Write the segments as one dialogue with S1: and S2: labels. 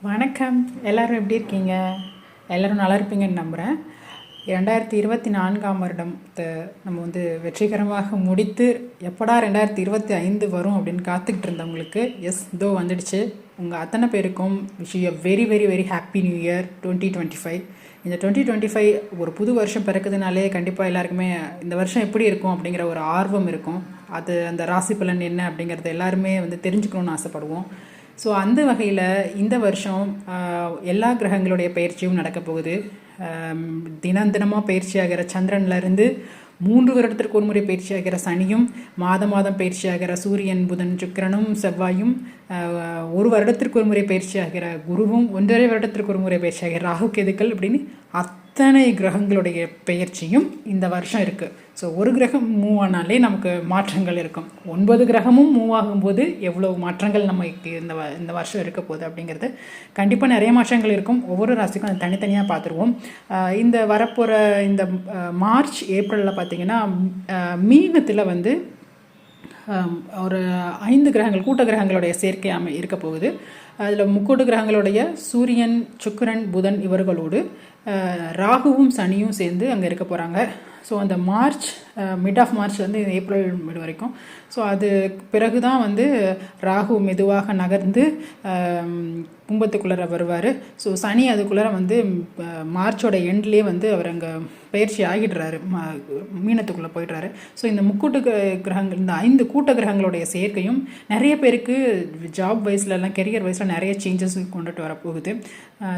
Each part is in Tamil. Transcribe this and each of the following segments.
S1: வணக்கம். எல்லோரும் எப்படி இருக்கீங்க? எல்லோரும் நல்லா இருப்பீங்கன்னு நம்புகிறேன். 2024ஆம் வருடத்தை நம்ம வெற்றிகரமாக முடித்து எப்படா 2025 வரும் அப்படின்னு காத்துக்கிட்டு இருந்தவங்களுக்கு இதோ வந்துடுச்சு. உங்கள் அத்தனை பேருக்கும் wish you very very very happy new year 2025. இந்த 2025 ஒரு புது வருஷம் பிறக்குதுனாலே கண்டிப்பாக எல்லாருக்குமே இந்த வருஷம் எப்படி இருக்கும் அப்படிங்கிற ஒரு ஆர்வம் இருக்கும். அது அந்த ராசி பலன் என்ன அப்படிங்கிறத எல்லாருமே தெரிஞ்சுக்கணுன்னு ஆசைப்படுவோம். ஸோ அந்த வகையில் இந்த வருஷம் எல்லா கிரகங்களுடைய பயிற்சியும் நடக்க போகுது. தினமாக பயிற்சியாகிற சந்திரன்லேருந்து 3 வருடத்திற்கு ஒரு முறை பயிற்சியாகிற சனியும், மாதம் பயிற்சியாகிற சூரியன், புதன், சுக்கிரனும், செவ்வாயும், 1 வருடத்திற்கு ஒரு முறை பயிற்சியாகிற குருவும், 1.5 வருடத்திற்கு ஒரு முறை பயிற்சியாகிற ராகு கேதுக்கள் அப்படின்னு அத்தனை கிரகங்களுடைய பெயர்ச்சியும் இந்த வருஷம் இருக்குது. ஸோ ஒரு கிரகம் மூவ் ஆனாலே நமக்கு மாற்றங்கள் இருக்கும். 9 கிரகமும் மூவ் ஆகும்போது எவ்வளோ மாற்றங்கள் நமக்கு இந்த வருஷம் இருக்க போகுது அப்படிங்கிறது கண்டிப்பாக நிறைய மாற்றங்கள் இருக்கும். ஒவ்வொரு ராசிக்கும் அதை தனித்தனியாக பார்த்துருவோம். இந்த வரப்போகிற இந்த மார்ச் ஏப்ரலில் பார்த்திங்கன்னா மீனத்தில் ஒரு 5 கிரகங்கள் கூட்ட கிரகங்களுடைய சேர்க்கை இருக்க போகுது. அதில் முக்கூட்டு கிரகங்களுடைய சூரியன், சுக்கிரன், புதன் இவர்களோடு ராகுவும் சனியும் சேர்ந்து அங்கே இருக்க போகிறாங்க. ஸோ அந்த மார்ச் மிட் ஆஃப் மார்ச்லேருந்து ஏப்ரல் மிட் வரைக்கும். ஸோ அது பிறகு தான் ராகு மெதுவாக நகர்ந்து கும்பத்துக்குள்ளே வருவார். ஸோ சனி அதுக்குள்ளே மார்ச்சோட எண்ட்லேயே அவர் அங்கே பயிற்சி ஆகிடுறாரு, மீனத்துக்குள்ளே போயிடுறாரு. ஸோ இந்த முக்கூட்டு கிரகங்கள், இந்த 5 கூட்ட கிரகங்களுடைய சேர்க்கையும் நிறைய பேருக்கு ஜாப் வைஸ்லலாம், கெரியர் வைஸில் நிறைய சேஞ்சஸ் கொண்டுட்டு வரப்போகுது.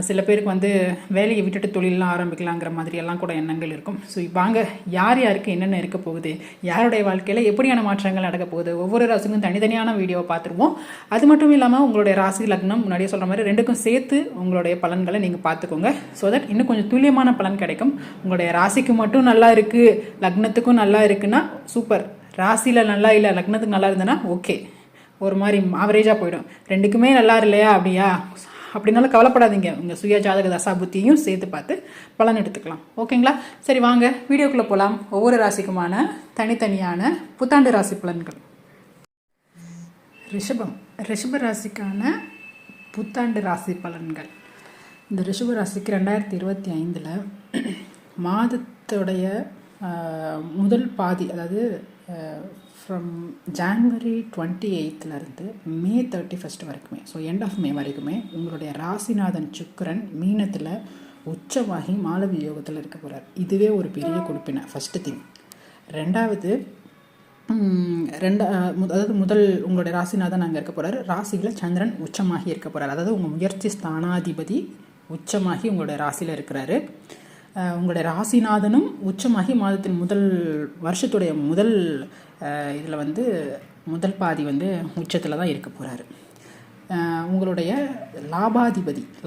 S1: சில பேருக்கு வேலையை விட்டுட்டு தொழிலெலாம் ஆரம்பிக்கலாங்கிற மாதிரியெல்லாம் கூட எண்ணங்கள் இருக்கும். ஸோ வாங்க, யார் யாருக்கு என்னென்ன இருக்க போகுது, யாருடைய வாழ்க்கையில் எப்படியான மாற்றங்கள் நடக்க போகுது, ஒவ்வொரு ராசிக்கும் தனித்தனியான வீடியோவை பார்த்துருவோம். அது மட்டும் இல்லாமல் உங்களுடைய ராசி லக்னம் முன்னாடியே சொல்கிற மாதிரி 2க்கும் சேர்த்து உங்களுடைய பலன்களை நீங்கள் பார்த்துக்கோங்க. ஸோ தட் இன்னும் கொஞ்சம் துல்லியமான பலன் கிடைக்கும். உங்களுடைய ராசிக்கு மட்டும் நல்லா இருக்குது, லக்னத்துக்கும் நல்லா இருக்குன்னா சூப்பர். ராசியில் நல்லா இல்லை, லக்னத்துக்கு நல்லா இருந்ததுன்னா ஓகே, ஒரு மாதிரி ஆவரேஜாக போயிடும். 2க்குமே நல்லா இல்லையா அப்படின்னாலும் கவலைப்படாதீங்க. உங்கள் சுய ஜாதக தசா புத்தியும் சேர்த்து பார்த்து பலன் எடுத்துக்கலாம். ஓகேங்களா? சரி, வாங்க வீடியோக்குள்ளே போகலாம். ஒவ்வொரு ராசிக்குமான தனித்தனியான புத்தாண்டு ராசி பலன்கள். ரிஷப ராசிக்கான புத்தாண்டு ராசி பலன்கள். இந்த ரிஷப ராசிக்கு 2025 மாதத்துடைய முதல் பாதி, அதாவது ஃப்ரம் ஜான்வரி 28 மே 31 வரைக்குமே, ஸோ எண்ட் ஆஃப் மே வரைக்குமே உங்களுடைய ராசிநாதன் சுக்கிரன் மீனத்தில் உச்சமாகி மாலவி யோகத்தில் இருக்க போகிறார். இதுவே ஒரு பெரிய கொடுப்பினை. First thing. ரெண்டாவது, அதாவது முதல் உங்களுடைய ராசிநாதன் அங்கே இருக்க போகிறார். ராசியில் சந்திரன் உச்சமாகி இருக்க போகிறார். அதாவது உங்கள் முயற்சி ஸ்தானாதிபதி உச்சமாகி உங்களுடைய ராசியில் இருக்கிறாரு. உங்களுடைய ராசிநாதனும் உச்சமாகி மாதத்தின் வருஷத்துடைய முதல் இதில் முதல் பாதி உச்சத்தில் தான் இருக்க போகிறாரு. உங்களுடைய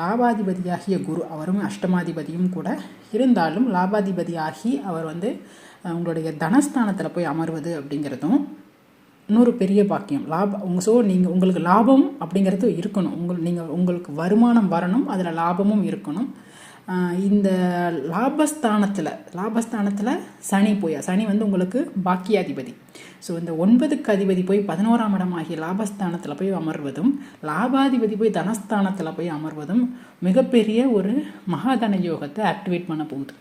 S1: லாபாதிபதியாகிய குரு, அவரும் அஷ்டமாதிபதியும் கூட இருந்தாலும் லாபாதிபதியாகி அவர் உங்களுடைய தனஸ்தானத்தில் போய் அமர்வது அப்படிங்கிறதும் இன்னொரு பெரிய பாக்கியம். ஸோ உங்களுக்கு லாபம் அப்படிங்கிறது இருக்கணும். உங்களுக்கு வருமானம் வரணும், அதில் லாபமும் இருக்கணும். இந்த லாபஸ்தானத்தில் சனி உங்களுக்கு பாக்கியாதிபதி. ஸோ இந்த 9க்கு அதிபதி போய் 11ஆம் இடம் ஆகிய லாபஸ்தானத்தில் போய் அமர்வதும், லாபாதிபதி போய் தனஸ்தானத்தில் போய் அமர்வதும் மிகப்பெரிய ஒரு மகாதன யோகத்தை ஆக்டிவேட் பண்ண போகுது.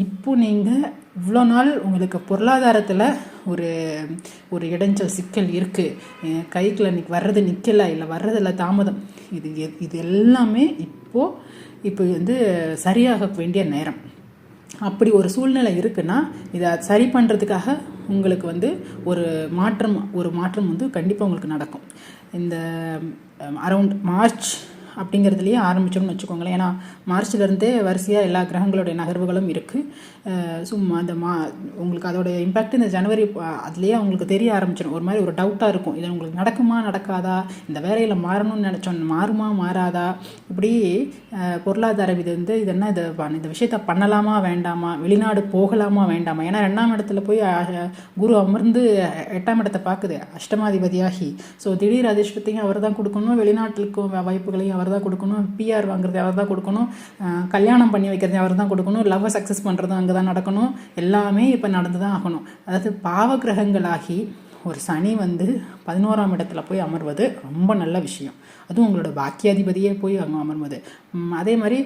S1: இப்போ நீங்கள் இவ்வளோ நாள் உங்களுக்கு பொருளாதாரத்தில் ஒரு இடைஞ்சல் சிக்கல் இருக்குது, கைக்குள்ள வர்றது நிற்கலை, இல்லை வர்றதில்ல தாமதம், இது எல்லாமே இப்போ சரியாக வேண்டிய நேரம். அப்படி ஒரு சூழ்நிலை இருக்குன்னா இதை சரி பண்ணுறதுக்காக உங்களுக்கு ஒரு மாற்றம் கண்டிப்பாக உங்களுக்கு நடக்கும். இந்த அரவுண்ட் மார்ச் அப்படிங்கிறதுலையே ஆரம்பித்தோம்னு வச்சுக்கோங்களேன். ஏன்னா மார்ச்லேருந்தே வரிசையாக எல்லா கிரகங்களுடைய நகர்வுகளும் இருக்குது. சும்மா அந்த உங்களுக்கு அதோடைய இம்பேக்ட் இந்த ஜனவரி அதுலேயே உங்களுக்கு தெரிய ஆரம்பிச்சிடும். ஒரு மாதிரி ஒரு டவுட்டாக இருக்கும், இது உங்களுக்கு நடக்குமா நடக்காதா, இந்த வேலையில் மாறணும்னு நினச்சோம், மாறுமா மாறாதா, இப்படி பொருளாதார இது என்ன, இந்த விஷயத்த பண்ணலாமா வேண்டாமா, வெளிநாடு போகலாமா வேண்டாமா. ஏன்னா 2ஆம் இடத்துல போய் குரு அமர்ந்து 8ஆம் இடத்தை பார்க்குது அஷ்டமாதிபதியாகி. ஸோ திடீர் அதிர்ஷ்டத்தையும் அவர் தான் கொடுக்கணும், வெளிநாட்டுக்கு வாய்ப்புகளையும் அவர் தான் கொடுக்கணும், பிஆர் வாங்குறது அவர் தான் கொடுக்கணும், கல்யாணம் பண்ணி வைக்கிறது அவர் தான் கொடுக்கணும், லவ்வை சக்ஸஸ் பண்ணுறதும் அங்கே தான் நடக்கணும். எல்லாமே இப்போ நடந்து தான் ஆகணும். அதாவது பாவ கிரகங்களாகி ஒரு சனி வந்து 11ஆம் இடத்துல போய் அமர்வது ரொம்ப நல்ல விஷயம். அதுவும் உங்களோட பாக்கியாதிபதியே போய் அங்கே அமர்வது. அதே மாதிரி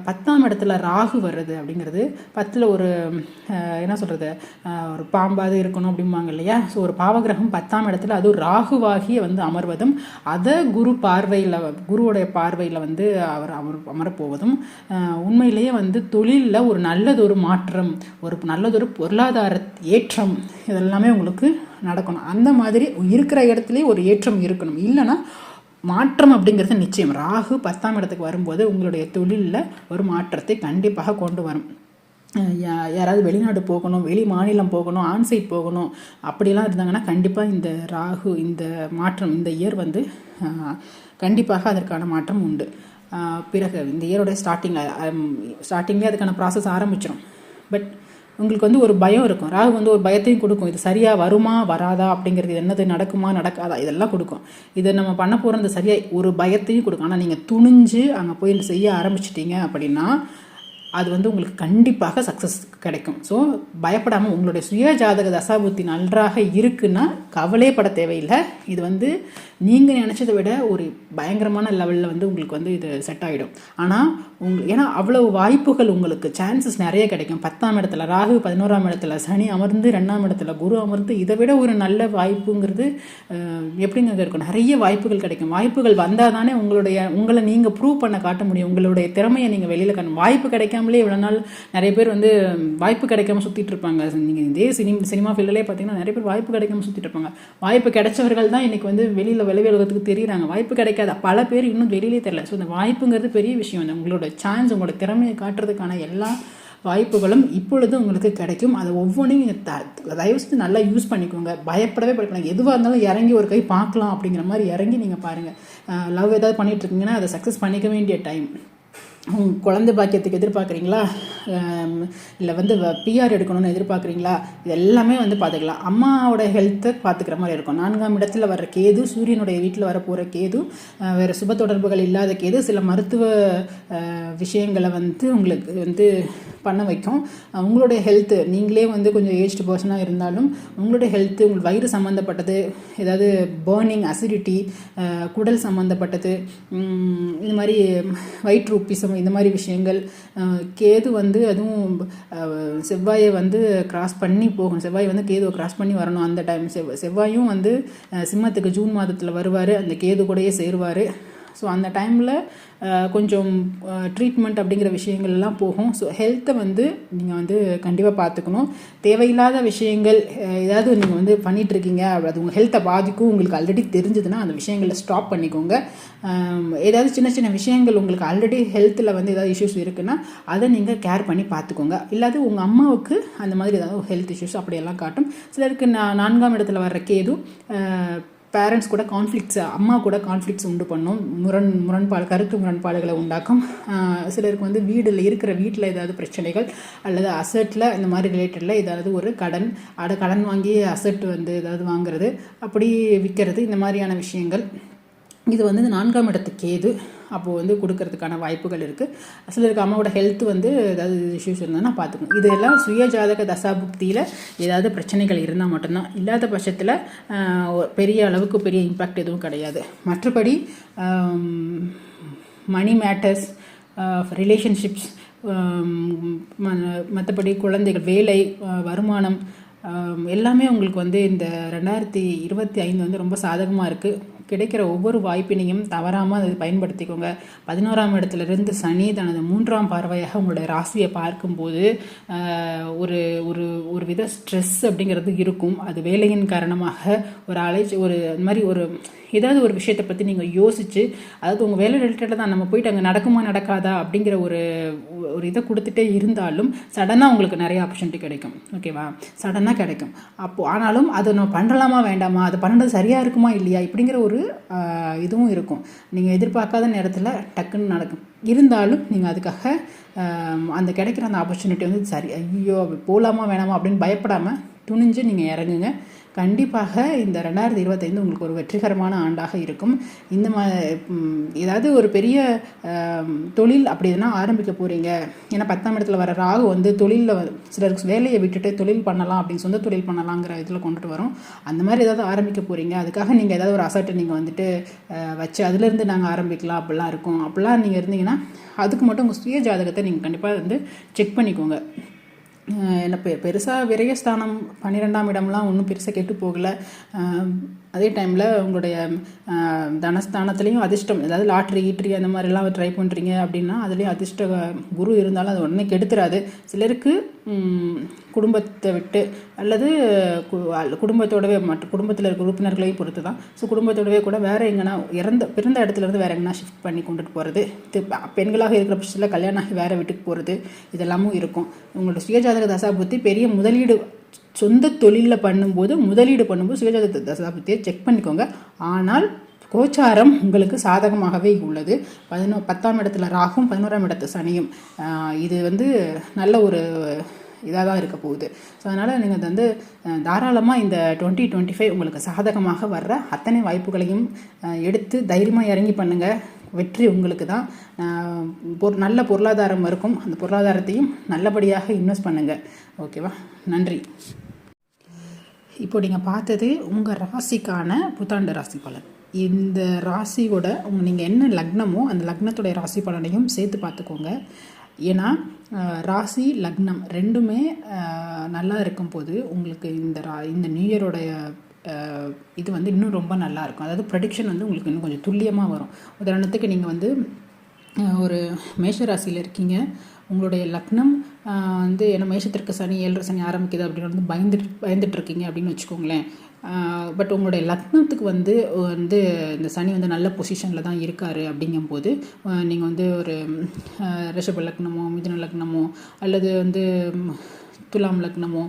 S1: 10ஆம் இடத்துல ராகு வர்றது அப்படிங்கிறது 10ல் ஒரு என்ன சொல்கிறது, ஒரு பாம்பாவது இருக்கணும் அப்படிம்பாங்க இல்லையா. ஸோ ஒரு பாவகிரகம் 10ஆம் இடத்துல அதுவும் ராகுவாகி வந்து அமர்வதும், அதை குருவோடைய பார்வையில் வந்து அவர் அமரப்போவதும் உண்மையிலேயே வந்து தொழிலில் ஒரு நல்லதொரு மாற்றம், ஒரு நல்லதொரு பொருளாதார ஏற்றம் இதெல்லாமே உங்களுக்கு நடக்கணும். அந்த மாதிரி இருக்கிற இடத்துலையே ஒரு ஏற்றம் இருக்கணும். இல்லைன்னா மாற்றம் அப்படிங்கிறது நிச்சயம். ராகு 10ஆம் இடத்துக்கு வரும்போது உங்களுடைய தொழிலில் ஒரு மாற்றத்தை கண்டிப்பாக கொண்டு வரும். யாராவது வெளிநாடு போகணும், வெளி மாநிலம் போகணும், ஆன்சைட் போகணும் அப்படிலாம் இருந்தாங்கன்னா கண்டிப்பாக இந்த ராகு இந்த மாற்றம் இந்த இயர் வந்து கண்டிப்பாக அதற்கான மாற்றம் உண்டு. பிறகு இந்த இயரோடைய ஸ்டார்டிங்லேயே அதுக்கான ப்ராசஸ் ஆரம்பிச்சிடும். பட் உங்களுக்கு வந்து ஒரு பயம் இருக்கும். ராகு வந்து ஒரு பயத்தையும் கொடுக்கும். இது சரியாக வருமா வராதா அப்படிங்கிறது, என்னது நடக்குமா நடக்காதா இதெல்லாம் கொடுக்கும். இதை நம்ம பண்ண போகிறது சரியாக ஒரு பயத்தையும் கொடுக்கும். ஆனால் நீங்கள் துணிஞ்சு அங்கே போய் செய்ய ஆரம்பிச்சிட்டிங்க அப்படின்னா அது வந்து உங்களுக்கு கண்டிப்பாக சக்ஸஸ் கிடைக்கும். ஸோ பயப்படாமல் உங்களுடைய சுய ஜாதக தசாபுத்தி நன்றாக இருக்குன்னா கவலைப்பட தேவையில்லை. இது வந்து நீங்கள் நினச்சதை விட ஒரு பயங்கரமான லெவலில் வந்து உங்களுக்கு வந்து இது செட் ஆகிடும். ஆனால் ஏன்னா அவ்வளவு வாய்ப்புகள் உங்களுக்கு சான்சஸ் நிறைய கிடைக்கும். 10ஆம் இடத்துல ராகு, 11ஆம் இடத்துல சனி அமர்ந்து, 2ஆம் இடத்துல குரு அமர்ந்து, இதை விட ஒரு நல்ல வாய்ப்புங்கிறது எப்படிங்க இருக்கும். நிறைய வாய்ப்புகள் கிடைக்கும். வாய்ப்புகள் வந்தால் தானே உங்களை நீங்கள் ப்ரூவ் பண்ண காட்ட முடியும். உங்களுடைய திறமையை நீங்கள் வெளியில் காணும். வாய்ப்பு கிடைக்காமலே இவ்வளோ நாள் நிறைய பேர் வந்து வாய்ப்பு கிடைக்காம சுற்றிட்டு இருப்பாங்க. நீங்கள் இதே சினிமா ஃபீல்டிலே பார்த்தீங்கன்னா நிறைய பேர் வாய்ப்பு கிடைக்காம சுற்றிட்டு இருப்பாங்க. வாய்ப்பு கிடைச்சவர்கள் தான் இன்றைக்கி வந்து வெளியில் உலகத்துக்கு தெரியுறாங்க. வாய்ப்பு கிடைக்காத பல பேர் இன்னும் வெளியிலே தெரியல. ஸோ இந்த வாய்ப்புங்கிறது பெரிய விஷயம். உங்களோட சான்ஸ், உங்களோட திறமையை காட்டுறதுக்கான எல்லா வாய்ப்புகளும் இப்பொழுது உங்களுக்கு கிடைக்கும். அதை ஒவ்வொன்றையும் தயவு செஞ்சு நல்லா யூஸ் பண்ணிக்கோங்க. பயப்படவே படிக்கணும். எதுவாக இருந்தாலும் இறங்கி ஒரு கை பார்க்கலாம் அப்படிங்கிற மாதிரி இறங்கி நீங்கள் பாருங்கள். லவ் ஏதாவது பண்ணிட்டு இருக்கீங்கன்னா அதை சக்ஸஸ் பண்ணிக்க வேண்டிய டைம். குழந்தை பாக்கியத்துக்கு எதிர்பார்க்குறீங்களா, இல்லை வந்து பிஆர் எடுக்கணும்னு எதிர்பார்க்குறீங்களா, இது எல்லாமே வந்து பார்த்துக்கலாம். அம்மாவோட ஹெல்த்தை பார்த்துக்கிற மாதிரி இருக்கும். 4ஆம் இடத்துல வர்ற கேது, சூரியனுடைய வீட்டில் வர போகிற கேது, வேறு சுப தொடர்புகள் இல்லாத கேது சில மருத்துவ விஷயங்களை வந்து உங்களுக்கு வந்து பண்ண வைக்கும். உங்களுடைய ஹெல்த்து, நீங்களே வந்து கொஞ்சம் ஏஜ்டு பர்சனாக இருந்தாலும் உங்களுடைய ஹெல்த்து, உங்கள் வயிறு சம்மந்தப்பட்டது, ஏதாவது பர்னிங், அசிடிட்டி, குடல் சம்மந்தப்பட்டது, இந்த மாதிரி வயிற்றுப்பிசம், இந்த மாதிரி விஷயங்கள். கேது வந்து அதுவும் செவ்வாயை வந்து கிராஸ் பண்ணி போகணும். செவ்வாய் வந்து கேதுவை கிராஸ் பண்ணி வரணும். அந்த டைம் செவ்வாயும் வந்து சிம்மத்துக்கு ஜூன் மாதத்தில் வருவார், அந்த கேது கூடயே சேருவார். ஸோ அந்த டைமில் கொஞ்சம் ட்ரீட்மெண்ட் அப்படிங்கிற விஷயங்கள்லாம் போகும். ஸோ ஹெல்த்தை வந்து நீங்கள் வந்து கண்டிப்பாக பார்த்துக்கணும். தேவையில்லாத விஷயங்கள் ஏதாவது நீங்கள் வந்து பண்ணிகிட்ருக்கீங்க, அது உங்கள் ஹெல்த்தை பாதிக்கும், உங்களுக்கு ஆல்ரெடி தெரிஞ்சதுன்னா அந்த விஷயங்களை ஸ்டாப் பண்ணிக்கோங்க. ஏதாவது சின்ன சின்ன விஷயங்கள் உங்களுக்கு ஆல்ரெடி ஹெல்த்தில் வந்து ஏதாவது இஷ்யூஸ் இருக்குன்னா அதை நீங்கள் கேர் பண்ணி பார்த்துக்கோங்க. இல்லாது உங்கள் அம்மாவுக்கு அந்த மாதிரி ஏதாவது ஹெல்த் இஷ்யூஸ் அப்படியெல்லாம் காட்டும். சிலருக்கு 4ஆம் இடத்துல வர்ற கேது பேரண்ட்ஸ் கூட கான்ஃப்ளிக்ட்ஸ், அம்மா கூட கான்ஃப்ளிக்ட்ஸ் உண்டு பண்ணும். கருத்து முரண்பாடுகளை உண்டாக்கும். சிலருக்கு வந்து வீட்டில் ஏதாவது பிரச்சனைகள் அல்லது அசட்டில் இந்த மாதிரி ரிலேட்டடில் ஏதாவது ஒரு கடன் வாங்கி அசட் வந்து ஏதாவது வாங்குறது, அப்படி விற்கிறது, இந்த மாதிரியான விஷயங்கள். இது வந்து 4ஆம் இடத்துக்கு கேது அப்போது வந்து கொடுக்கறதுக்கான வாய்ப்புகள் இருக்குது. சிலருக்கு அம்மாவோட ஹெல்த் வந்து ஏதாவது இஷ்யூஸ் இருந்ததுன்னா பார்த்துக்கணும். இதெல்லாம் சுய ஜாதக தசாபுக்தியில் ஏதாவது பிரச்சனைகள் இருந்தால் மட்டும்தான். இல்லாத பட்சத்தில் பெரிய அளவுக்கு பெரிய இம்பேக்ட் எதுவும் கிடையாது. மற்றபடி மணி மேட்டர்ஸ், ரிலேஷன்ஷிப்ஸ், மற்றபடி குழந்தைகள், வேலை, வருமானம் எல்லாமே உங்களுக்கு வந்து இந்த 2025 வந்து ரொம்ப சாதகமாக இருக்குது. கிடைக்கிற ஒவ்வொரு வாய்ப்பினையும் தவறாமல் அதை பயன்படுத்திக்கோங்க. 11ஆம் இடத்துலேருந்து சனி தனது 3ஆம் பார்வையாக உங்களுடைய ராசியை பார்க்கும்போது ஒரு வித ஸ்ட்ரெஸ் அப்படிங்கிறது இருக்கும். அது வேலையின் காரணமாக ஒரு அந்த மாதிரி ஏதாவது ஒரு விஷயத்தை பற்றி நீங்கள் யோசித்து, அதாவது உங்கள் வேலை ரிலேட்டடாக தான் நம்ம போயிட்டு அங்கே நடக்குமா நடக்காதா அப்படிங்கிற ஒரு இதை கொடுத்துட்டே இருந்தாலும் சடனாக உங்களுக்கு நிறைய ஆப்பர்ச்சுனிட்டி கிடைக்கும். ஓகேவா, சடனாக கிடைக்கும். ஆனாலும் அதை நம்ம பண்ணலாமா வேண்டாமா, அது பண்ணுறது சரியாக இருக்குமா இல்லையா இப்படிங்கிற ஒரு இதுவும் இருக்கும். நீங்கள் எதிர்பார்க்காத நேரத்தில் டக்குன்னு நடக்கும். இருந்தாலும் நீங்கள் அதுக்காக அந்த கிடைக்கிற அந்த ஆப்பர்ச்சுனிட்டி வந்து சரி, ஐயோ போகலாமா வேணாமா அப்படின்னு பயப்படாமல் துணிஞ்சு நீங்கள் இறங்குங்க. கண்டிப்பாக இந்த 2025 உங்களுக்கு ஒரு வெற்றிகரமான ஆண்டாக இருக்கும். இந்த ஏதாவது ஒரு பெரிய தொழில் அப்படின்னா ஆரம்பிக்க போகிறீங்க. ஏன்னா 10ஆம் இடத்துல வர ராகு வந்து தொழிலில் சிலருக்கு வேலையை விட்டுட்டு தொழில் பண்ணலாம் அப்படின்னு சொந்த தொழில் பண்ணலாங்கிற இதில் கொண்டுட்டு வரும். அந்த மாதிரி ஏதாவது ஆரம்பிக்க போகிறீங்க, அதுக்காக நீங்கள் ஏதாவது ஒரு அசட்டை நீங்கள் வந்துட்டு வச்சு அதுலேருந்து நாங்கள் ஆரம்பிக்கலாம் அப்படிலாம் இருக்கும். அப்படிலாம் நீங்கள் இருந்தீங்கன்னா அதுக்கு மட்டும் உங்கள் சுய ஜாதகத்தை நீங்கள் கண்டிப்பாக வந்து செக் பண்ணிக்கோங்க. என்ன பெருசாக விரயஸ்தானம் 12ஆம் இடம்லாம் ஒன்றும் பெருசாக கெட்டு போகலை. அதே டைமில் உங்களுடைய தனஸ்தானத்துலேயும் அதிர்ஷ்டம், ஏதாவது லாட்ரி ஈட்ரி அந்த மாதிரிலாம் ட்ரை பண்ணுறீங்க அப்படின்னா அதுலேயும் அதிர்ஷ்ட குரு இருந்தாலும் அது உடனே கெடுத்துறாது. சிலருக்கு குடும்பத்தை விட்டு அல்லது குடும்பத்தோடவே மற்ற குடும்பத்தில் இருக்கிற உறுப்பினர்களையும் பொறுத்து தான். ஸோ குடும்பத்தோடவே கூட வேறு எங்கன்னா பிறந்த இடத்துலேருந்து வேறு எங்கன்னா ஷிஃப்ட் பண்ணி கொண்டுட்டு போகிறது, பெண்களாக இருக்கிற பட்சத்தில் கல்யாணம் ஆகி வேறு வீட்டுக்கு போகிறது, இதெல்லாமும் இருக்கும். உங்களோட சுயஜாதக தசாபுத்தி பெரிய முதலீடு சொந்த தொழிலில் பண்ணும்போது சுயஜாதக தசாபுத்தியை செக் பண்ணிக்கோங்க. ஆனால் கோச்சாரம் உங்களுக்கு சாதகமாகவே உள்ளது. 10ஆம் இடத்துல ராகும் 11ஆம் இடத்து சனியும், இது வந்து நல்ல ஒரு இதாக தான் இருக்க போகுது. ஸோ அதனால் நீங்கள் வந்து தாராளமாக இந்த 2025 உங்களுக்கு சாதகமாக வர்ற அத்தனை வாய்ப்புகளையும் எடுத்து தைரியமாக இறங்கி பண்ணுங்கள். வெற்றி உங்களுக்கு தான். நல்ல பொருளாதாரம் இருக்கும், அந்த பொருளாதாரத்தையும் நல்லபடியாக இன்வெஸ்ட் பண்ணுங்கள். ஓகேவா? நன்றி. இப்போ நீங்கள் பார்த்தது உங்கள் ராசிக்கான புத்தாண்டு ராசி பலன். இந்த ராசியோட நீங்கள் என்ன லக்னமோ அந்த லக்னத்துடைய ராசி பலனையும் சேர்த்து பார்த்துக்கோங்க. ஏன்னா ராசி லக்னம் ரெண்டுமே நல்லா இருக்கும்போது உங்களுக்கு இந்த நியூ இயரோடைய இது வந்து இன்னும் ரொம்ப நல்லா இருக்கும். அதாவது ப்ரெடிக்ஷன் வந்து உங்களுக்கு இன்னும் கொஞ்சம் துல்லியமாக வரும். உதாரணத்துக்கு நீங்கள் வந்து ஒரு மேஷ ராசியில் இருக்கீங்க, உங்களுடைய லக்னம் வந்து ஏன்னா மேஷத்திற்கு சனி 7 சனி ஆரம்பிக்குது அப்படின்னு வந்து பயந்துட்டுருக்கீங்க அப்படின்னு வச்சுக்கோங்களேன். பட் உங்களுடைய லக்னத்துக்கு வந்து இந்த சனி வந்து நல்ல பொசிஷனில் தான் இருக்கார். அப்படிங்கும்போது நீங்கள் வந்து ஒரு ரிஷப லக்னமோ மிதுன லக்னமோ அல்லது வந்து துலாம் லக்னமோ,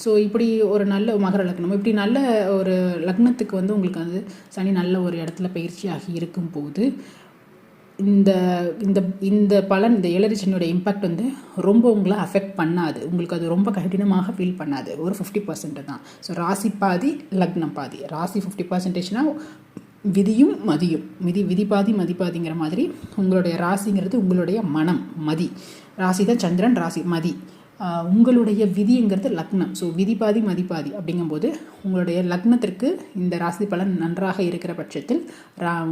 S1: ஸோ இப்படி ஒரு நல்ல மகர லக்னமோ, இப்படி நல்ல ஒரு லக்னத்துக்கு வந்து உங்களுக்கு வந்து சனி நல்ல ஒரு இடத்துல பயிற்சியாகி இருக்கும்போது இந்த இந்த இந்த பலன், இந்த 7 சனியோட இம்பேக்ட் வந்து ரொம்ப உங்களை அஃபெக்ட் பண்ணாது. உங்களுக்கு அது ரொம்ப கடினமாக ஃபீல் பண்ணாது. ஒரு 50% தான். ஸோ ராசி பாதி லக்னம் பாதி. ராசி 50%னா விதியும் மதியும், விதி பாதி மதி பாதிங்கிற மாதிரி உங்களுடைய ராசிங்கிறது உங்களுடைய மனம் மதி. ராசி தான் சந்திரன், ராசி மதி. உங்களுடைய விதிங்கிறது லக்னம். ஸோ விதி பாதி மதிப்பாதி அப்படிங்கும்போது உங்களுடைய லக்னத்திற்கு இந்த ராசி பலன் நன்றாக இருக்கிற பட்சத்தில்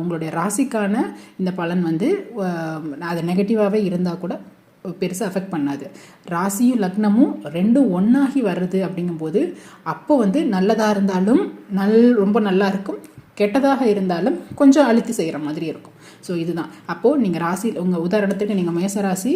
S1: உங்களுடைய ராசிக்கான இந்த பலன் வந்து அது நெகட்டிவாகவே இருந்தால் கூட பெருசாக அஃபெக்ட் பண்ணாது. ராசியும் லக்னமும் ரெண்டும் ஒன்றாகி வருது அப்படிங்கும்போது அப்போ வந்து நல்லதாக இருந்தாலும் ரொம்ப நல்லா இருக்கும், கெட்டதாக இருந்தாலும் கொஞ்சம் அழுத்தி செய்கிற மாதிரி இருக்கும். ஸோ இதுதான். அப்போது நீங்கள் ராசி உங்கள் உதாரணத்துக்கு நீங்கள் மேஷ ராசி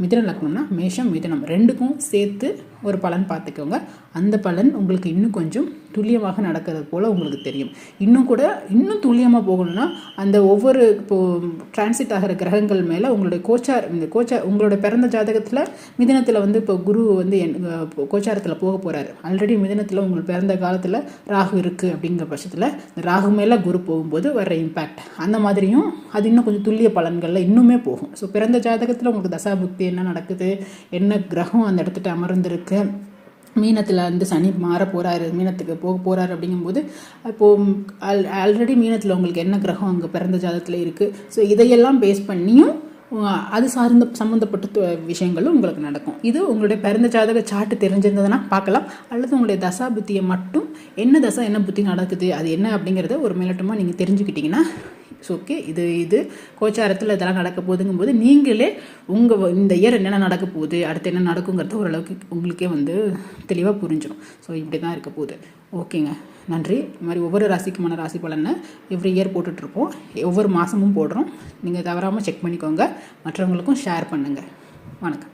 S1: மிதுன லக்னம்னா மேஷம் மிதுனம் ரெண்டுக்கும் சேர்த்து ஒரு பலன் பார்த்துக்கோங்க. அந்த பலன் உங்களுக்கு இன்னும் கொஞ்சம் துல்லியமாக நடக்கிறது போல் உங்களுக்கு தெரியும். இன்னும் துல்லியமாக போகணும்னா அந்த ஒவ்வொரு இப்போது டிரான்சிட் ஆகிற கிரகங்கள் மேலே உங்களுடைய உங்களோட பிறந்த ஜாதகத்தில் மிதுனத்தில் வந்து இப்போ குரு வந்து கோச்சாரத்தில் போக போகிறாரு. ஆல்ரெடி மிதுனத்தில் உங்களுக்கு பிறந்த காலத்தில் ராகு இருக்குது அப்படிங்கிற பட்சத்தில் இந்த ராகு மேலே குரு போகும்போது வர்ற இம்பேக்ட் அந்த மாதிரியும் அது இன்னும் கொஞ்சம் துல்லிய பலன்களில் இன்னுமே போகும். ஸோ பிறந்த ஜாதகத்தில் உங்களுக்கு தசாபுக்தி என்ன நடக்குது, என்ன கிரகம் அந்த இடத்துட்டு அமர்ந்திருக்கு, மீனத்தில் வந்து சனி மாற போகிறாரு, மீனத்துக்கு போக போகிறாரு அப்படிங்கும்போது இப்போது ஆல்ரெடி மீனத்தில் உங்களுக்கு என்ன கிரகம் அங்கே பிறந்த ஜாதகத்தில் இருக்குது. ஸோ இதையெல்லாம் பேஸ் பண்ணியும் அது சம்மந்தப்பட்ட விஷயங்களும் உங்களுக்கு நடக்கும். இது உங்களுடைய பிறந்த ஜாதக சார்ட்டு தெரிஞ்சிருந்ததுன்னா பார்க்கலாம். அல்லது உங்களுடைய தசா புத்தியை மட்டும் என்ன தசா என்ன புத்தி நடக்குது அது என்ன அப்படிங்கிறத ஒரு மேலோட்டமாக நீங்கள் தெரிஞ்சுக்கிட்டிங்கன்னா ஓகே. இது கோச்சாரத்தில் இதெல்லாம் நடக்க போகுதுங்கும்போது நீங்களே இந்த இயர் என்னென்ன நடக்க போகுது, அடுத்து என்ன நடக்குங்கிறது ஓரளவுக்கு உங்களுக்கே வந்து தெளிவாக புரிஞ்சிடும். ஸோ இப்படி தான் இருக்க போகுது. ஓகேங்க, நன்றி. இது மாதிரி ஒவ்வொரு ராசிக்குமான ராசி பலனை எவ்ரி இயர் போட்டுட்ருப்போம், ஒவ்வொரு மாதமும் போடுறோம். நீங்கள் தவறாமல் செக் பண்ணிக்கோங்க, மற்றவங்களுக்கும் ஷேர் பண்ணுங்கள். வணக்கம்.